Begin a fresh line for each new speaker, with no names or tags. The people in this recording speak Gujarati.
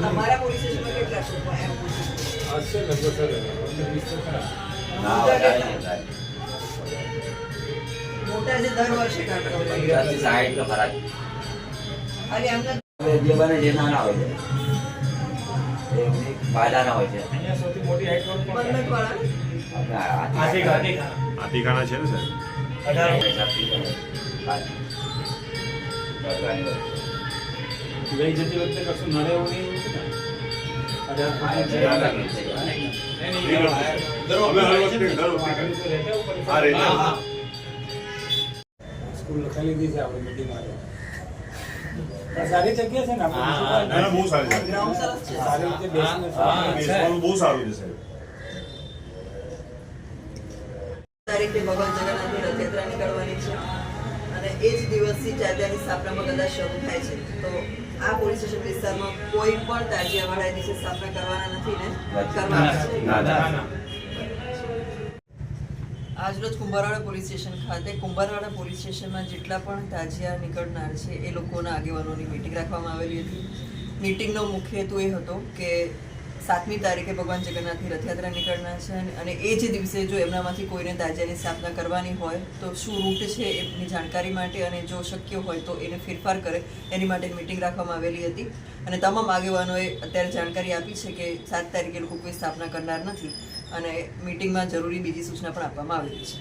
તમારા પોલીસ સ્ટેશનમાં કેટલા છો? મોટા જે દર વર્ષે કાઢતા હોય અને એમના
જે બને જે નાના હોય છે એમની બાયલાના હોય છે.
અહીંયા સૌથી મોટી હાઈટ
બંને
આતિકાના છે ને સર?
18
લઈ જતી વખતે કશું નડે એવું નહીં સ્કૂલ લખાઈ લીધી છે આપણે મીટિંગ માટે. સારી જગ્યા છે ને આપણે
બહુ સારી છે.
ગ્રાઉન્ડ સરસ છે.
સારી રીતે બેસીને
બેસવાનું બહુ સારું છે સાહેબ.
તારીખે ભગવાન જગન્નાથની રથયાત્રા નીકળવાની છે અને એ જ દિવસથી ચાંદિયાની સ્થાપનામાં કદાચ શરૂ થાય છે. તો આ પોલીસ સ્ટેશન વિસ્તારમાં કોઈ પણ તાજિયાવાળા દિવસે સ્થાપના કરવાના નથી ને? કરવાના છે. આજરોજ કુંભારવાડા પોલીસ સ્ટેશન ખાતે કુંભારવાડા પોલીસ સ્ટેશનમાં જેટલા પણ તાજિયા નીકળનાર છે એ લોકોના આગેવાનોની મીટિંગ રાખવામાં આવેલી હતી. મીટિંગનો મુખ્ય હેતુ એ હતો કે 7મી તારીખે ભગવાન જગન્નાથની રથયાત્રા નીકળનાર છે અને એ જ દિવસે જો એમનામાંથી કોઈને તાજિયાની સ્થાપના કરવાની હોય તો શું રૂટ છે એની જાણકારી માટે અને જો શક્ય હોય તો એને ફેરફાર કરે એની માટે મીટિંગ રાખવામાં આવેલી હતી. અને તમામ આગેવાનોએ અત્યારે જાણકારી આપી છે કે 7 તારીખે લોકો કોઈ સ્થાપના કરનાર નથી અને મીટિંગમાં જરૂરી બીજી સૂચના પણ આપવામાં આવેલી છે.